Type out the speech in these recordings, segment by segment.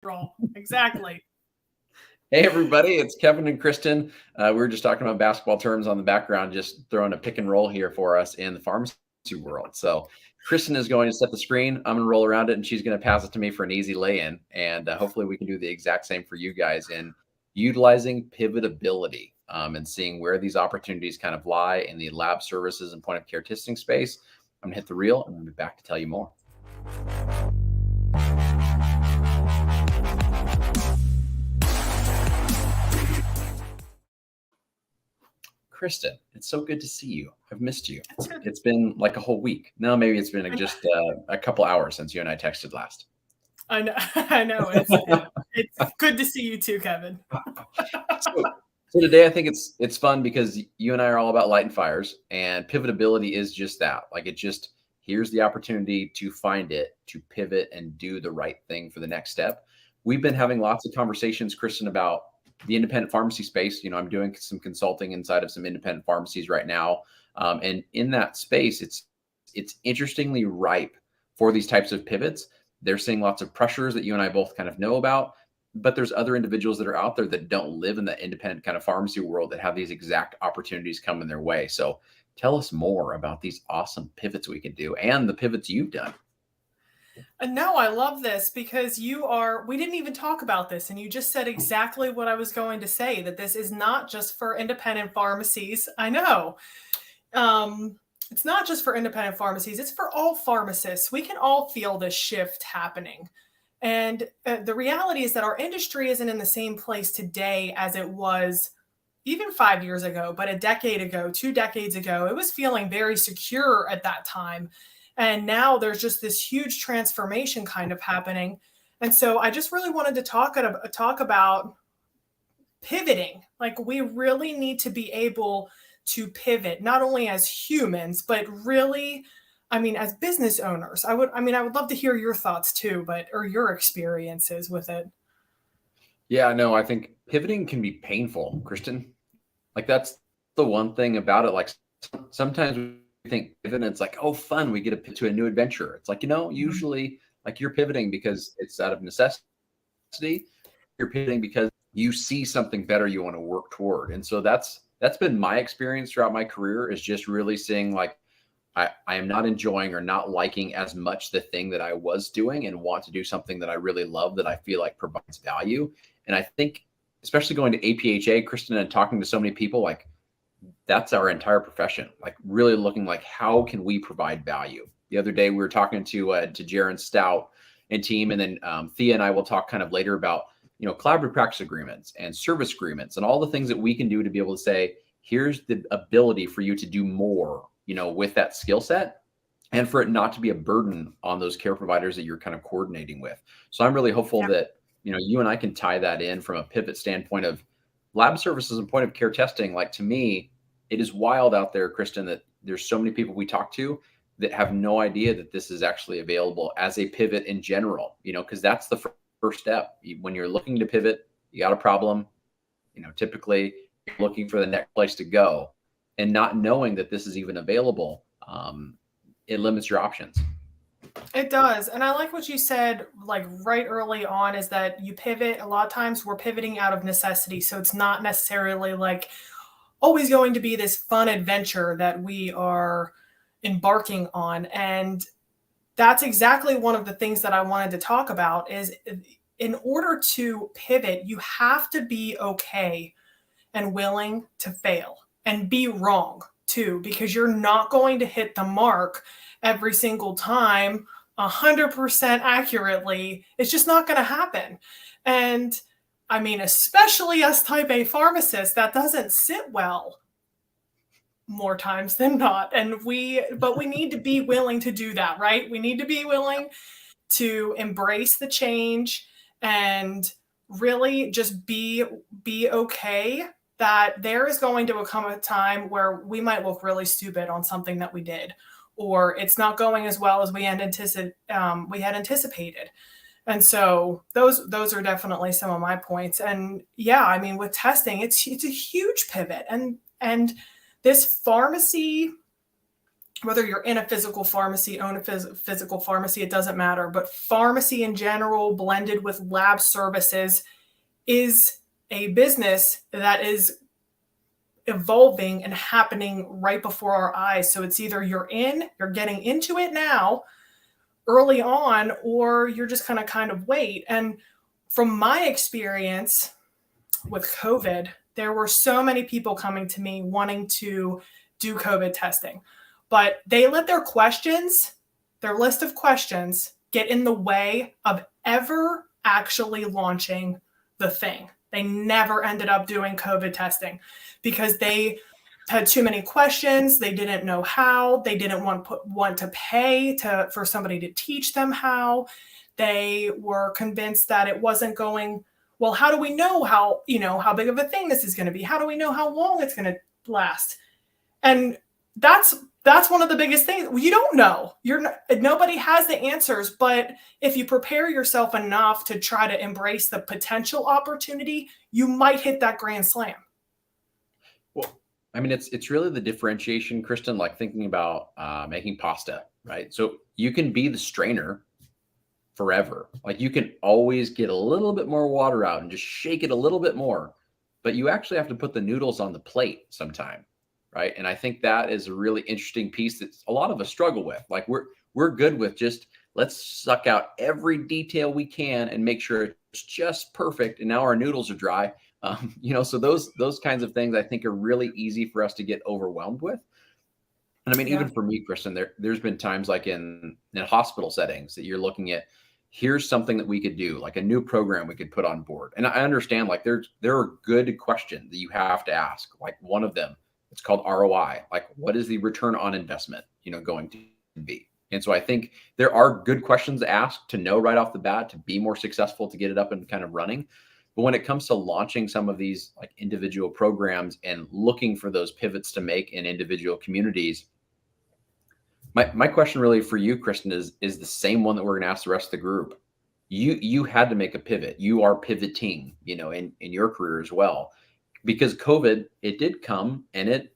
role. Exactly. Hey, everybody, it's Kevin and Kristen. We were just talking about basketball terms on the background, just throwing a pick and roll here for us in the pharmacy world. So, Kristen is going to set the screen. I'm going to roll around it, and she's going to pass it to me for an easy lay in. And hopefully, we can do the exact same for you guys in utilizing pivotability and seeing where these opportunities kind of lie in the lab services and point of care testing space. I'm going to hit the reel, and we'll be back to tell you more. Kristen, it's so good to see you. I've missed you. It's been like a whole week. No, maybe it's been just a couple hours since you and I texted last. I know. I know. It's good to see you too, Kevin. So today I think it's fun because you and I are all about lighting fires, and pivotability is just that. Like, it just, here's the opportunity to find it, to pivot and do the right thing for the next step. We've been having lots of conversations, Kristen, about the independent pharmacy space. I'm doing some consulting inside of some independent pharmacies right now. And in that space, it's interestingly ripe for these types of pivots. They're seeing lots of pressures that you and I both kind of know about, but there's other individuals that are out there that don't live in the independent kind of pharmacy world that have these exact opportunities coming their way. So tell us more about these awesome pivots we can do and the pivots you've done. No, I love this because we didn't even talk about this, and you just said exactly what I was going to say, that this is not just for independent pharmacies. I know. It's not just for independent pharmacies. It's for all pharmacists. We can all feel this shift happening. And the reality is that our industry isn't in the same place today as it was even 5 years ago, but a decade ago, 2 decades ago. It was feeling very secure at that time. And now there's just this huge transformation kind of happening. And so I just really wanted to talk about pivoting. Like, we really need to be able to pivot, not only as humans, but really, as business owners. I would love to hear your thoughts too, or your experiences with it. Yeah, no, I think pivoting can be painful, Kristen. Like, that's the one thing about it. Like, sometimes we think pivot, it's like, oh, fun, we get to pivot to a new adventure. It's like, usually like you're pivoting because it's out of necessity. You're pivoting because you see something better you want to work toward. And so that's been my experience throughout my career, is just really seeing like, I am not enjoying or not liking as much the thing that I was doing, and want to do something that I really love, that I feel like provides value. And I think, especially going to APHA, Kristen, and talking to so many people, like, that's our entire profession, like really looking like, how can we provide value? The other day we were talking to Jaron Stout and team, and then Thea and I will talk kind of later about, collaborative practice agreements and service agreements and all the things that we can do to be able to say, here's the ability for you to do more, with that skill set, and for it not to be a burden on those care providers that you're kind of coordinating with. So I'm really hopeful that, you and I can tie that in from a pivot standpoint of lab services and point of care testing. Like, to me, it is wild out there, Kristen, that there's so many people we talk to that have no idea that this is actually available as a pivot in general, because that's the first step. When you're looking to pivot, you got a problem, typically you're looking for the next place to go, and not knowing that this is even available, it limits your options. It does. And I like what you said, like right early on, is that you pivot. A lot of times we're pivoting out of necessity. So it's not necessarily like always going to be this fun adventure that we are embarking on. And that's exactly one of the things that I wanted to talk about, is in order to pivot, you have to be okay and willing to fail and be wrong too, because you're not going to hit the mark every single time 100% accurately. It's just not going to happen. And especially as type A pharmacists, that doesn't sit well more times than not. But we need to be willing to do that, right? We need to be willing to embrace the change and really just be okay that there is going to come a time where we might look really stupid on something that we did, or it's not going as well as we had anticipated. And so those are definitely some of my points. And yeah, with testing, it's a huge pivot. And this pharmacy whether you're in a physical pharmacy, own a physical pharmacy, it doesn't matter. But pharmacy in general, blended with lab services, is a business that is evolving and happening right before our eyes. So it's either you're getting into it now early on, or you're just going to kind of wait. And from my experience with COVID, there were so many people coming to me wanting to do COVID testing, but they let their list of questions, get in the way of ever actually launching the thing. They never ended up doing COVID testing because they had too many questions. They didn't know how. They didn't want to pay for somebody to teach them how. They were convinced that it wasn't going well. How do we know how big of a thing this is going to be? How do we know how long it's going to last? And that's one of the biggest things. You don't know. Nobody has the answers, but if you prepare yourself enough to try to embrace the potential opportunity, you might hit that grand slam. Well, I mean, it's really the differentiation, Kristen, like thinking about making pasta, right? So you can be the strainer forever. Like you can always get a little bit more water out and just shake it a little bit more, but you actually have to put the noodles on the plate sometime, right? And I think that is a really interesting piece that a lot of us struggle with. Like we're good with just let's suck out every detail we can and make sure it's just perfect. And now our noodles are dry. So those kinds of things I think are really easy for us to get overwhelmed with. And I mean, even for me, Kristen, there's been times like in hospital settings that you're looking at, here's something that we could do, like a new program we could put on board. And I understand like there are good questions that you have to ask. Like one of them, it's called ROI. Like what is the return on investment, going to be? And so I think there are good questions to ask to know right off the bat to be more successful, to get it up and kind of running. But when it comes to launching some of these like individual programs and looking for those pivots to make in individual communities, my question really for you, Kristen, is the same one that we're going to ask the rest of the group. You had to make a pivot. You are pivoting, in your career as well, because COVID, it did come and it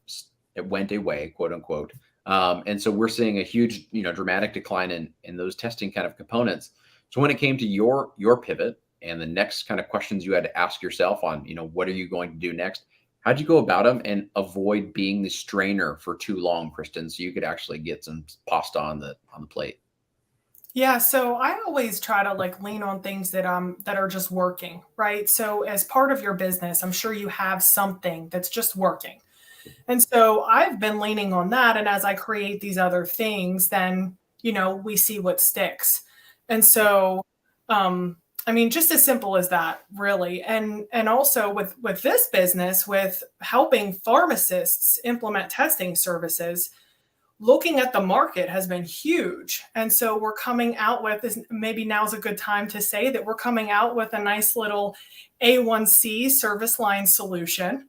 went away, quote unquote. And so we're seeing a huge, dramatic decline in those testing kind of components. So when it came to your pivot and the next kind of questions you had to ask yourself on, what are you going to do next? How'd you go about them and avoid being the strainer for too long, Kristen, so you could actually get some pasta on the plate? Yeah, so I always try to like lean on things that are just working, right? So as part of your business, I'm sure you have something that's just working. And so I've been leaning on that. And as I create these other things, then, we see what sticks. And so, just as simple as that, really. And also with this business, with helping pharmacists implement testing services, looking at the market has been huge. And so we're coming out with this, maybe now's a good time to say that we're coming out with a nice little A1C service line solution.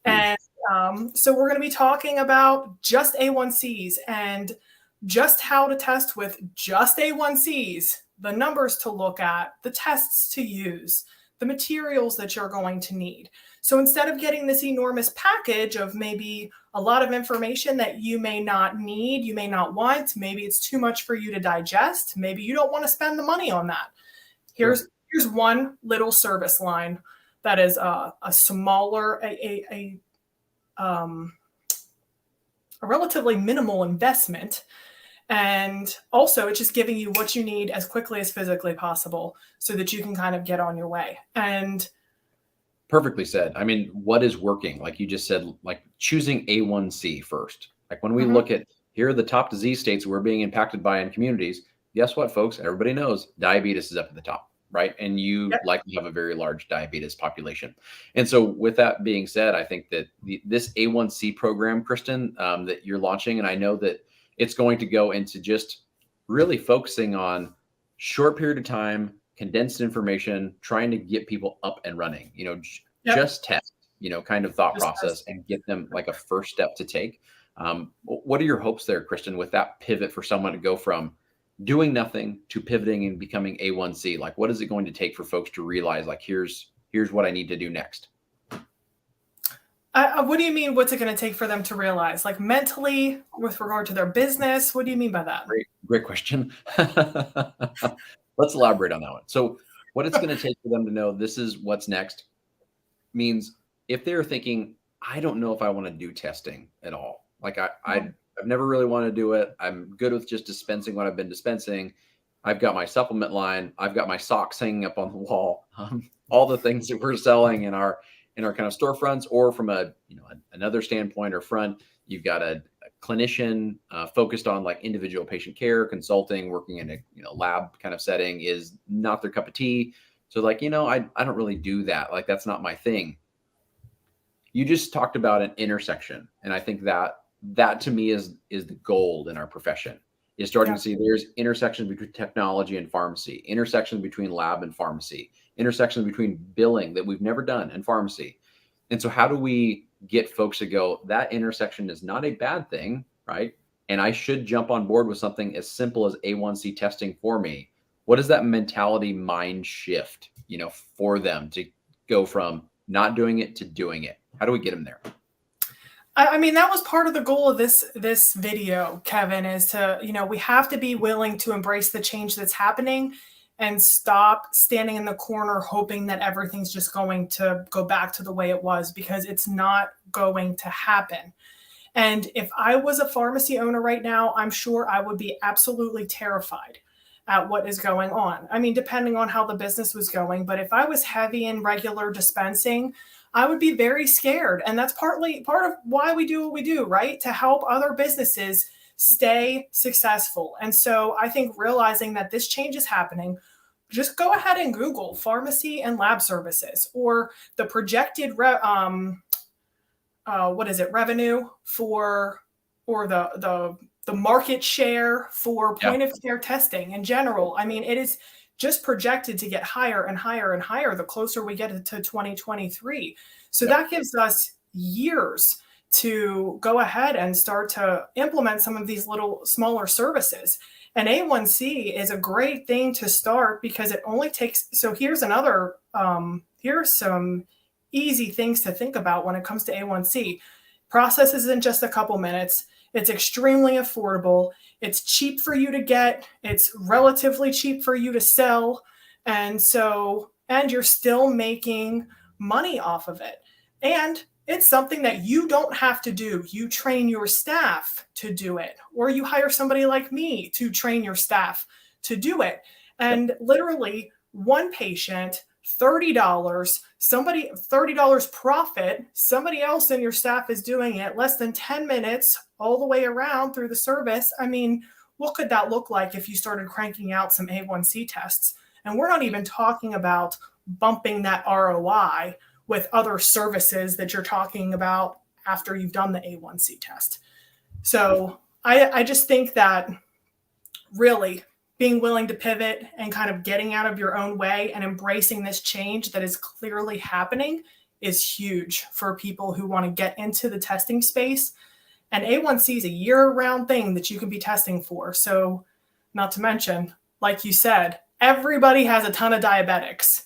And so we're going to be talking about just A1Cs and just how to test with just A1Cs, the numbers to look at, the tests to use, the materials that you're going to need. So instead of getting this enormous package of maybe a lot of information that you may not need, you may not want, maybe it's too much for you to digest, maybe you don't want to spend the money on that. Here's one little service line that is a smaller, a relatively minimal investment. And also it's just giving you what you need as quickly as physically possible so that you can kind of get on your way. And perfectly said. I mean, what is working? Like you just said, like choosing A1C first. Like when we look at here are the top disease states we're being impacted by in communities. Guess what, folks? Everybody knows diabetes is up at the top, right? And you likely have a very large diabetes population. And so with that being said, I think that this A1C program, Kristen, that you're launching, and I know that it's going to go into just really focusing on short period of time, condensed information, trying to get people up and running, just test, kind of thought process and get them like a first step to take. What are your hopes there, Kristen, with that pivot for someone to go from doing nothing to pivoting and becoming A1C? Like, what is it going to take for folks to realize, like, here's what I need to do next? What do you mean? What's it going to take for them to realize, like mentally, with regard to their business? What do you mean by that? Great question. Let's elaborate on that one. So, what it's going to take for them to know this is what's next means if they're thinking, I don't know if I want to do testing at all. Like I've never really wanted to do it. I'm good with just dispensing what I've been dispensing. I've got my supplement line. I've got my socks hanging up on the wall. All the things that we're selling in our kind of storefronts, or from a another standpoint or front, you've got a clinician focused on like individual patient care, consulting, working in a lab kind of setting is not their cup of tea. So like, I don't really do that. Like that's not my thing. You just talked about an intersection, and I think that to me is the gold in our profession. Is starting to see there's intersections between technology and pharmacy, intersections between lab and pharmacy, intersections between billing that we've never done and pharmacy. And so how do we get folks to go, that intersection is not a bad thing, right? And I should jump on board with something as simple as A1C testing for me. What is that mentality mind shift, for them to go from not doing it to doing it? How do we get them there? I mean, that was part of the goal of this video, Kevin, is to, we have to be willing to embrace the change that's happening and stop standing in the corner hoping that everything's just going to go back to the way it was, because it's not going to happen. And if I was a pharmacy owner right now, I'm sure I would be absolutely terrified at what is going on. I mean, depending on how the business was going, but if I was heavy in regular dispensing, I would be very scared. And that's part of why we do what we do, right? To help other businesses stay successful. And so I think realizing that this change is happening, just go ahead and Google pharmacy and lab services, or the projected revenue for, or the market share for point of care testing in general. I mean, it is just projected to get higher and higher and higher the closer we get to 2023. So that gives us years to go ahead and start to implement some of these little smaller services. And A1C is a great thing to start, because it only takes, so here's some easy things to think about when it comes to A1C. Processes in just a couple minutes. It's extremely affordable. It's cheap for you to get. It's relatively cheap for you to sell. And you're still making money off of it. And it's something that you don't have to do. You train your staff to do it, or you hire somebody like me to train your staff to do it. And literally one patient, $30, $30 profit, somebody else in your staff is doing it less than 10 minutes all the way around through the service. I mean, what could that look like if you started cranking out some A1C tests? And we're not even talking about bumping that ROI with other services that you're talking about after you've done the A1C test. So I just think that really being willing to pivot and kind of getting out of your own way and embracing this change that is clearly happening is huge for people who want to get into the testing space. And A1C is a year-round thing that you can be testing for. So not to mention, like you said, everybody has a ton of diabetics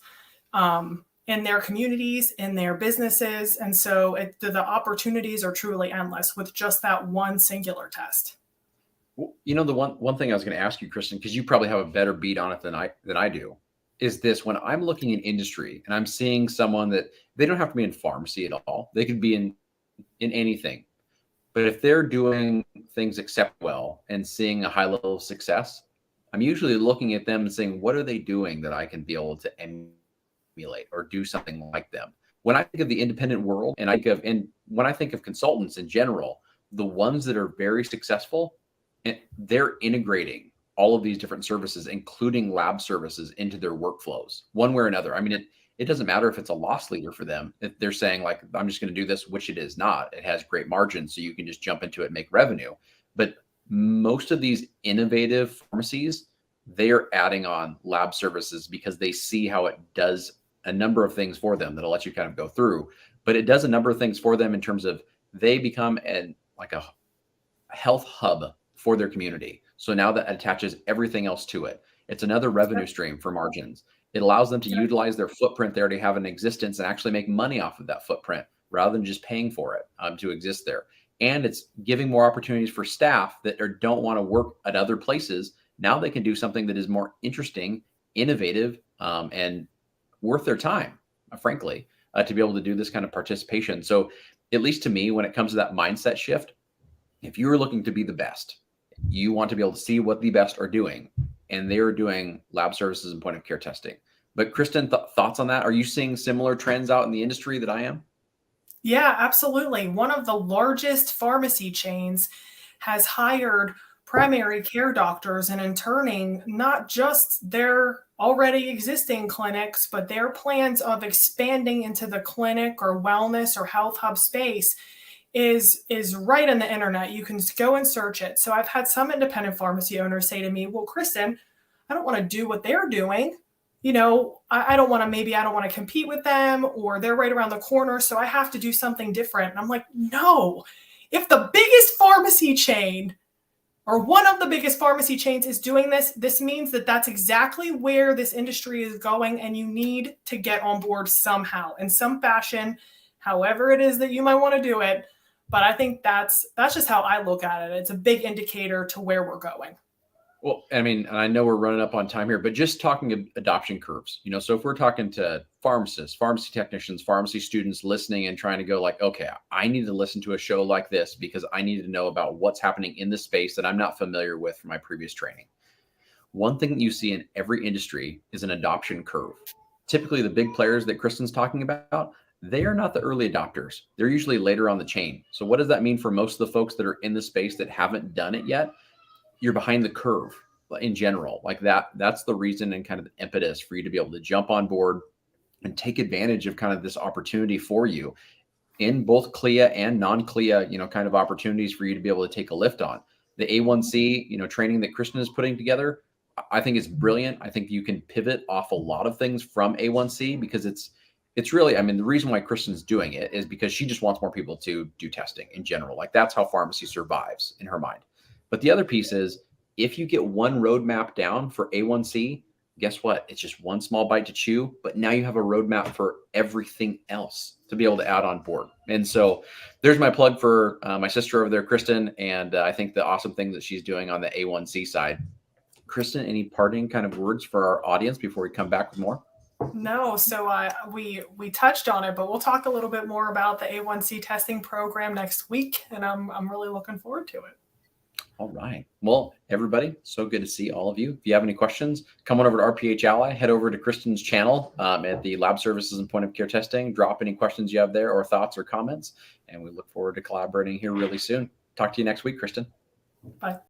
in their communities, in their businesses. And so the opportunities are truly endless with just that one singular test. The one thing I was going to ask you, Kristen, because you probably have a better beat on it than I do, is this: when I'm looking in industry and I'm seeing someone that they don't have to be in pharmacy at all, they could be in anything, but if they're doing things except well and seeing a high level of success, I'm usually looking at them and saying, what are they doing that I can be able to emulate or do something like them? When I think of the independent world, and when I think of consultants in general, the ones that are very successful, they're integrating all of these different services, including lab services, into their workflows one way or another. I mean, it doesn't matter if it's a loss leader for them. If they're saying like, I'm just going to do this, which it is not. It has great margins, so you can just jump into it and make revenue. But most of these innovative pharmacies, they are adding on lab services because they see how it does a number of things for them that'll let you kind of go through. But it does a number of things for them in terms of they become a health hub for their community. So now that attaches everything else to it. It's another revenue stream for margins. It allows them to utilize their footprint there to have an existence and actually make money off of that footprint rather than just paying for it to exist there. And it's giving more opportunities for staff that don't want to work at other places. Now they can do something that is more interesting, innovative, and worth their time, frankly, to be able to do this kind of participation. So, at least to me, when it comes to that mindset shift, if you're looking to be the best, you want to be able to see what the best are doing, and they're doing lab services and point of care testing. But Kristen, thoughts on that? Are you seeing similar trends out in the industry that I am? Yeah, absolutely. One of the largest pharmacy chains has hired primary care doctors and interning not just their already existing clinics, but their plans of expanding into the clinic or wellness or health hub space is right on the internet. You can just go and search it. So I've had some independent pharmacy owners say to me, well, Kristen, I don't want to do what they're doing. I don't want to, maybe I don't want to compete with them, or they're right around the corner, so I have to do something different. And I'm like, no, if the biggest pharmacy chain or one of the biggest pharmacy chains is doing this, this means that that's exactly where this industry is going, and you need to get on board somehow, in some fashion, however it is that you might want to do it. But I think that's just how I look at it. It's a big indicator to where we're going. Well, I mean, and I know we're running up on time here, but just talking adoption curves, so if we're talking to pharmacists, pharmacy technicians, pharmacy students listening and trying to go like, okay, I need to listen to a show like this because I need to know about what's happening in this space that I'm not familiar with from my previous training. One thing that you see in every industry is an adoption curve. Typically, the big players that Kristen's talking about, they are not the early adopters. They're usually later on the chain. So what does that mean for most of the folks that are in the space that haven't done it yet? You're behind the curve in general. Like that's the reason and kind of the impetus for you to be able to jump on board and take advantage of kind of this opportunity for you in both CLIA and non-CLIA, kind of opportunities for you to be able to take a lift on. The A1C, training that Kristen is putting together, I think is brilliant. I think you can pivot off a lot of things from A1C because it's really, I mean, the reason why Kristen's doing it is because she just wants more people to do testing in general. Like that's how pharmacy survives in her mind. But the other piece is if you get one roadmap down for A1C, guess what? It's just one small bite to chew, but now you have a roadmap for everything else to be able to add on board. And so there's my plug for my sister over there, Kristen, and I think the awesome thing that she's doing on the A1C side. Kristen, any parting kind of words for our audience before we come back with more? No, so we touched on it, but we'll talk a little bit more about the A1C testing program next week, and I'm really looking forward to it. All right. Well, everybody, so good to see all of you. If you have any questions, come on over to RPH Ally, head over to Kristen's channel at the Lab Services and Point of Care Testing. Drop any questions you have there or thoughts or comments, and we look forward to collaborating here really soon. Talk to you next week, Kristen. Bye.